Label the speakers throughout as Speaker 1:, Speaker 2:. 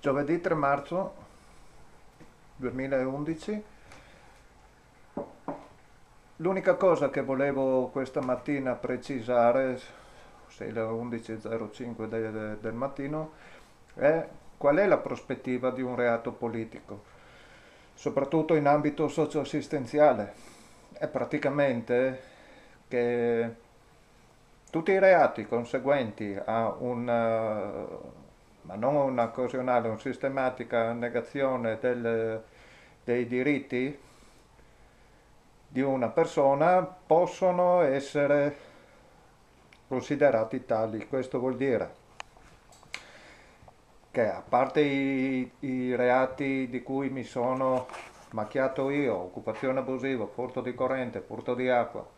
Speaker 1: Giovedì 3 marzo 2011. L'unica cosa che volevo questa mattina precisare, se le 11.05 del mattino, è qual è la prospettiva di un reato politico, soprattutto in ambito socioassistenziale. È praticamente che tutti i reati conseguenti a ma non una occasionale, una sistematica negazione dei diritti di una persona possono essere considerati tali. Questo vuol dire che a parte i reati di cui mi sono macchiato io, occupazione abusiva, furto di corrente, furto di acqua,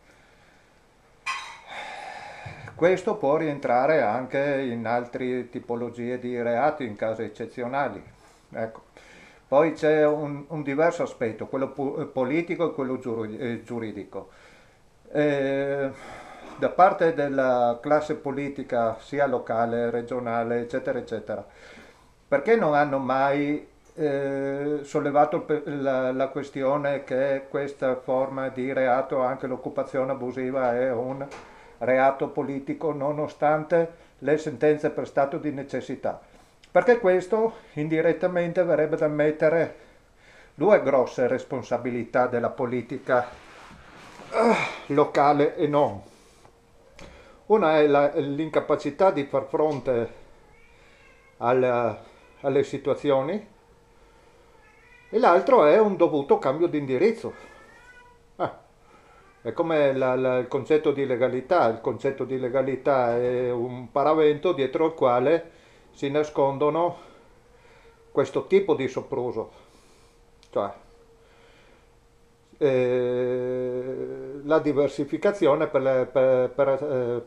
Speaker 1: questo può rientrare anche in altre tipologie di reati in casi eccezionali. Ecco. Poi c'è un diverso aspetto, quello politico e quello giuridico. Eh, da parte della classe politica, sia locale, regionale, eccetera, eccetera, perché non hanno mai sollevato la questione che questa forma di reato, anche l'occupazione abusiva, è un reato politico nonostante le sentenze per stato di necessità? Perché questo indirettamente verrebbe da mettere due grosse responsabilità della politica locale e non. Una è l'incapacità di far fronte alle situazioni e l'altro è un dovuto cambio di indirizzo. Ah, è come il concetto di legalità. Il concetto di legalità è un paravento dietro il quale si nascondono questo tipo di sopruso, cioè la diversificazione per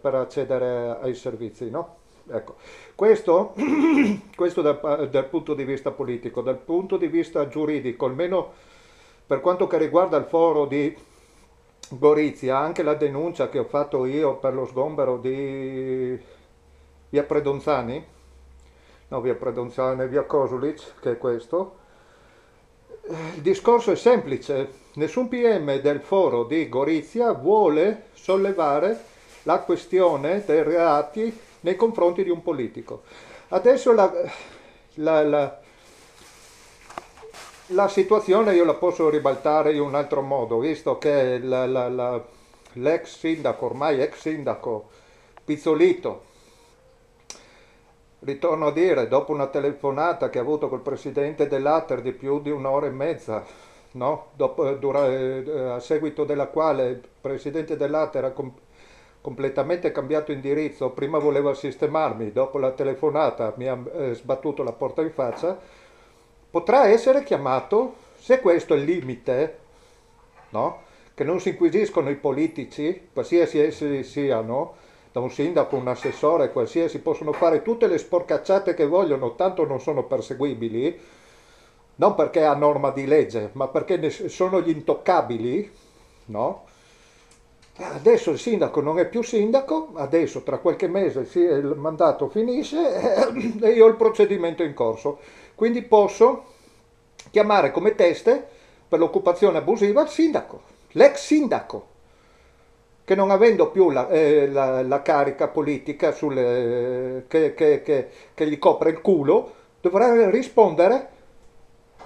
Speaker 1: accedere ai servizi, no? Ecco, questo, questo dal punto di vista politico. Dal punto di vista giuridico, almeno per quanto che riguarda il foro di Gorizia, anche la denuncia che ho fatto io per lo sgombero di via Predonzani, no, via Predonzani, via Kosulic, che è questo. Il discorso è semplice, nessun PM del foro di Gorizia vuole sollevare la questione dei reati nei confronti di un politico. Adesso la- la- la situazione io la posso ribaltare in un altro modo, visto che l'ex sindaco, ormai ex sindaco Pizzolito, ritorno a dire, dopo una telefonata che ha avuto col presidente dell'Ater di più di un'ora e mezza, no? A seguito della quale il presidente dell'Ater ha completamente cambiato indirizzo, prima voleva sistemarmi, dopo la telefonata mi ha sbattuto la porta in faccia, potrà essere chiamato, se questo è il limite, no? Che non si inquisiscono i politici, qualsiasi essi siano, da un sindaco, un assessore, qualsiasi, possono fare tutte le sporcacciate che vogliono, tanto non sono perseguibili, non perché a norma di legge, ma perché sono gli intoccabili, no? Adesso il sindaco non è più sindaco, adesso tra qualche mese il mandato finisce e io ho il procedimento in corso. Quindi posso chiamare come teste per l'occupazione abusiva il sindaco, l'ex sindaco, che non avendo più la carica politica che gli copre il culo, dovrà rispondere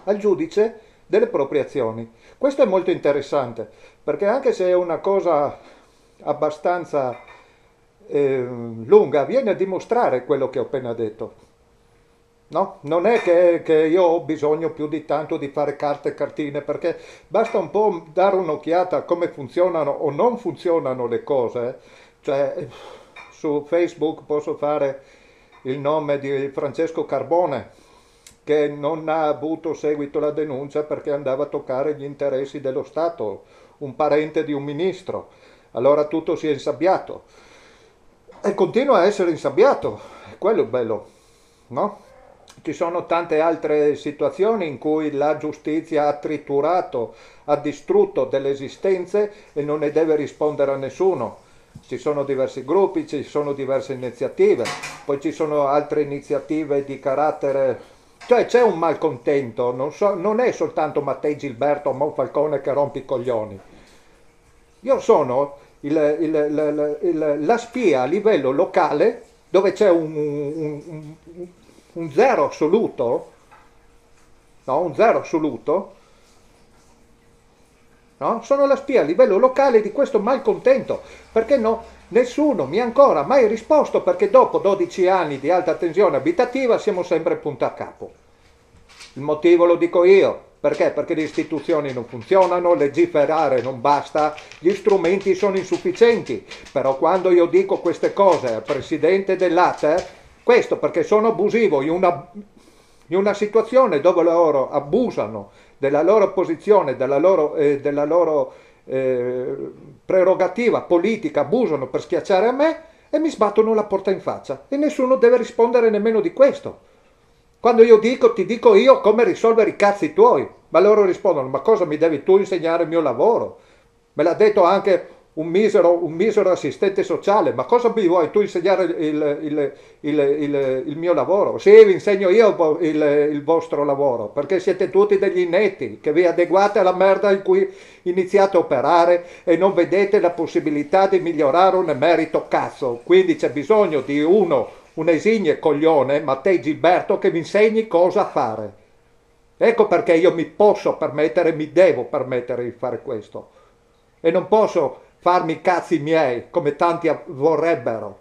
Speaker 1: al giudice delle proprie azioni. Questo è molto interessante, perché anche se è una cosa abbastanza lunga, viene a dimostrare quello che ho appena detto. No? Non è che io ho bisogno più di tanto di fare carte e cartine, perché basta un po' dare un'occhiata a come funzionano o non funzionano le cose. Cioè, su Facebook posso fare il nome di Francesco Carbone, che non ha avuto seguito la denuncia perché andava a toccare gli interessi dello Stato, un parente di un ministro. Allora tutto si è insabbiato. E continua a essere insabbiato, quello è il bello, no? Ci sono tante altre situazioni in cui la giustizia ha triturato, ha distrutto delle esistenze e non ne deve rispondere a nessuno. Ci sono diversi gruppi, ci sono diverse iniziative, poi ci sono altre iniziative di carattere Cioè c'è un malcontento, non è soltanto Mattei Gilberto o Monfalcone che rompi i coglioni. Io sono la spia a livello locale dove c'è un zero assoluto, no? Un zero assoluto, no? Sono la spia a livello locale di questo malcontento, perché no? Nessuno mi ha ancora mai risposto perché dopo 12 anni di alta tensione abitativa siamo sempre punta a capo. Il motivo lo dico io. Perché? Perché le istituzioni non funzionano, legiferare non basta, gli strumenti sono insufficienti. Però quando io dico queste cose al presidente dell'ATER, questo perché sono abusivo in una situazione dove loro abusano della loro posizione, della loro prerogativa politica, abusano per schiacciare a me e mi sbattono la porta in faccia. E nessuno deve rispondere nemmeno di questo. Quando io dico, ti dico io come risolvere i cazzi tuoi, ma loro rispondono, ma cosa mi devi tu insegnare il mio lavoro? Me l'ha detto anche un misero assistente sociale, ma cosa mi vuoi tu insegnare il mio lavoro? Sì, vi insegno io il vostro lavoro, perché siete tutti degli inetti, che vi adeguate alla merda in cui iniziate a operare e non vedete la possibilità di migliorare un emerito cazzo. Quindi c'è bisogno di un esigne coglione, Mattei Gilberto, che mi insegni cosa fare. Ecco perché io mi posso permettere, mi devo permettere di fare questo. E non posso farmi i cazzi miei, come tanti vorrebbero.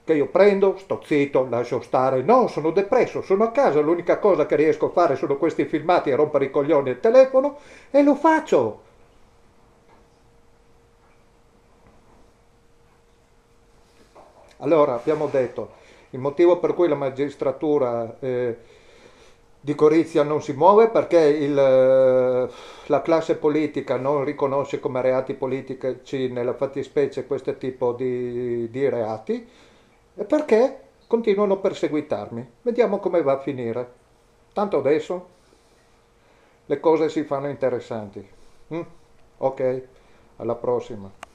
Speaker 1: Che io prendo, sto zitto, lascio stare. No, sono depresso, sono a casa, l'unica cosa che riesco a fare sono questi filmati e rompere i coglioni al telefono e lo faccio. Allora, abbiamo detto, il motivo per cui la magistratura di Gorizia non si muove è perché la classe politica non riconosce come reati politici nella fattispecie questo tipo di reati e perché continuano a perseguitarmi. Vediamo come va a finire. Tanto adesso le cose si fanno interessanti. Mm? Ok, alla prossima.